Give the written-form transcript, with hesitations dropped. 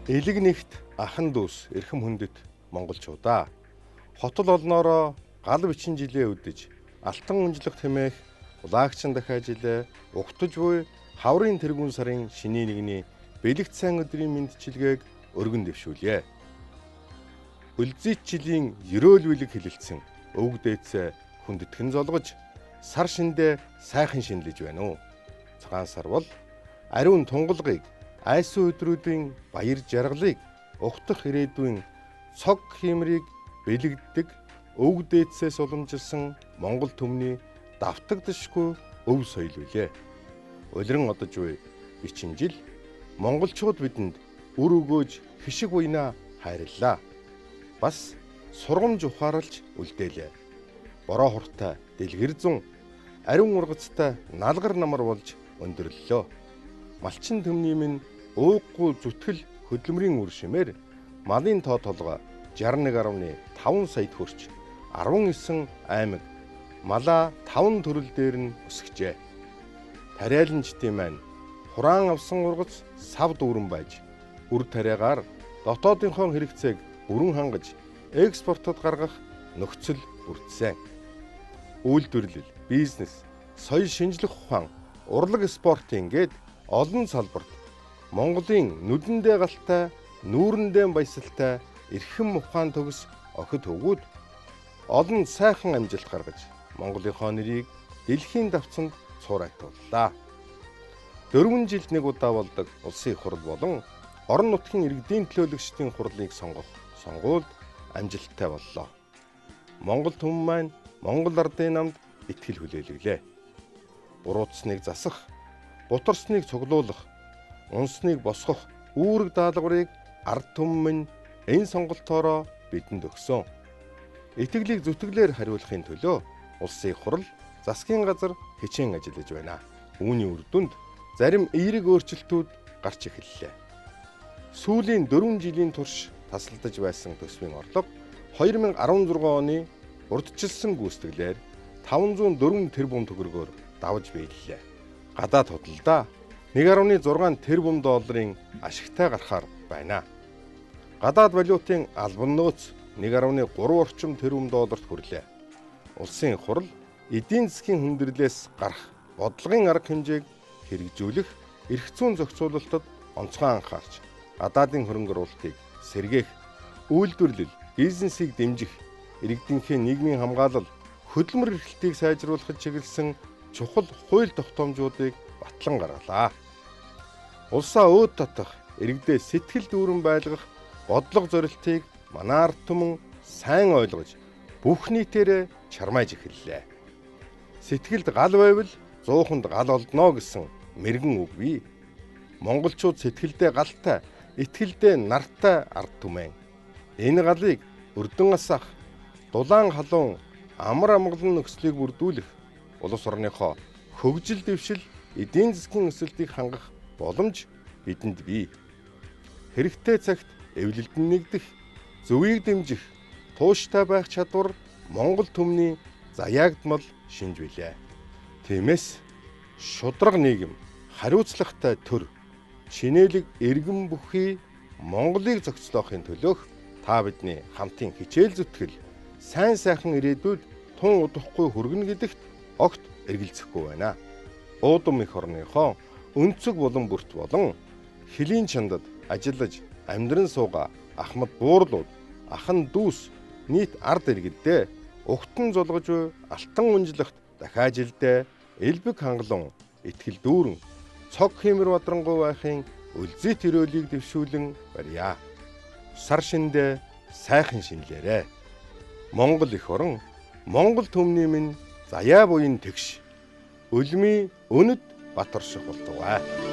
Элэг нэгт ахан дүүс эрхэм хүндэт монголчуудаа хотол олноороо гал бичин жилээ өдөж алтан унжлах хэмээх улаагчин дахиад жилээ угтаж буй хаврын тэргүүн сарын шиний нэгний бэлэгт сайн өдрийн мэндчилгээг өргөн дэвшүүлье. Үлзийт жилийн ерөөл билэг хэлэлцсэн өвөг дээдсээ хүндэтгэн золгож сар шиндээ сайхан шинлэж байна уу. Цагаан сар бол ариун тунгалгыг айсан өдрүүдийн баяр жаргалыг ухтах ирээдүйн цог хиймрийг бэлэгддэг өвөг дээдсээс уламжилсан Монгол түмний давтагдшгүй өв соёл билээ. Улиран одож буй бичин жил монголчууд бидэнд үр өгөөж хишиг буйнаа хайрлаа. Бас сургамж ухаарлж үлдээлээ. Бороо хуртай дэлгэр зун ариун ургацтай налгар намар болж өндөрлөлөө. Малчин төмний минь ууггүй зүтгэл хөдөлмөрийн үр шимээр малын тоо толгой 61.5 саяд хүрч 19 аймаг малаа 5 төрөл дээр нь өсгөжээ. Тариаланчдын маань хураан авсан ургац сав дүүрэн байж үр тариагаар дотоодынхон хэрэгцээг бүрэн хангаж экспортод гаргах нөхцөл бүрдсэн. Үйлдвэрлэл, бизнес, соёл шинжлэх ухаан, урлаг спортын гээд олон салбарт Монголын нүдэндээ галтай, нүүрэндээ баясалтай эрхэм ухаан төгс охид хөвгүүд олон сайхан амжилт гаргаж Монголынхоо нэрийг дэлхийн давцанд цуурайтууллаа. 4 жилд нэг удаа болдог улсын их хурал болон орон нутгийн иргэдийн төлөөлөгчдийн хурлыг сонгох сонгуульд амжилттай боллоо. Монгол түмэн маань Монгол ардын намд итгэл хүлээлгэлээ. Буруутсныг засах, бутарсныг цуглуулах, унсныг босгох үүрэг даалгаврыг ард түмэн энэ сонголтоороо бидэнд өгсөн. Итгэлийг зүтгэлээр хариулахын төлөө улсын их хурал засгийн газар хичээн ажиллаж байна. Үүний үр дүнд зарим эерэг өөрчлөлтүүд гарч эхэллээ. Сүүлийн 4 жилийн турш тасалдаж байсан төсвийн орлого 2016 оны урдчилсан гүйцэтгэлээр 504 тэрбум төгрөгөөр давж биеллээ. Гадаад худалдаа 1.6 тэрбум долларын ашигтай гарахаар байна. Гадаад валютын албан нөөц 1.3 орчим тэрбум долларт хүрлээ. Улсын их хурал эдийн засгийн хүндрэлээс гарах бодлогын арга хэмжээг хэрэгжүүлэх эрх зүйн зохицуулалтад онцгой анхаарч гадаадын хөрөнгө оруулалтыг сэргээх, үйлдвэрлэл, бизнесийг дэмжих, иргэдийнхээ нийгмийн хамгаалал, хөдөлмөр эрхлэлтийг сайжруулахад чиглэсэн чухал хууль тогтоомжуудыг батлан гаргалаа. Улсаа өөд татах, иргэдээ сэтгэл дүүрэн байлгах бодлого зорилтыг манай ард түмэн сайн ойлгож бүх нийтээрээ чармааж эхэллээ. Сэтгэлд гал байвал 100-нд гал олдно гэсэн мэргэн үг бий. Монголчууд сэтгэлдээ галтай, итгэлдээ нартай ард түмэн. Энэ галыг өрдөн асах, дулаан халуун, амар амгалан нөхцөлийг бүрдүүлэх, улс орныхоо хөгжил дэвшил, эдийн засгийн өсөлтийг хангах боломж бидэнд бий. Хэрэгтэй цагт эвлэлдэн нэгдэх, зөвийг дэмжих, тууштай байх чадвар Монгол түмний заяагдмал шинж билээ. Тиймээс шударга нийгэм, хариуцлагатай төр, шинэлэг иргэн бүхий Монголыг зохицлоохын төлөөх та бидний хамтын хичээл зүтгэл сайн сайхан ирээдүйд тун удахгүй хүргэнэ гэдэгт огт эргэлзэхгүй байна. Уудам их орныхоо өнцөг болон бүрт болон хөлийн чандад ажиллаж амьдран сууга ахмад буурлууд, ахан дүүс нийт ард иргэддээ угтан золгож буй алтан унжлагт дахиад жилдээ элбэг хангалуун, итгэл дүүрэн, цог хиймэр бадрангуй байхын үлзийт өрөөлийг дэвшүүлэн барья. Сар шиндээ сайхан шинлээрэ. Монгол их орон, Монгол түмний минь заяа буян тэгш, өлмий өнөд батарших болтугай.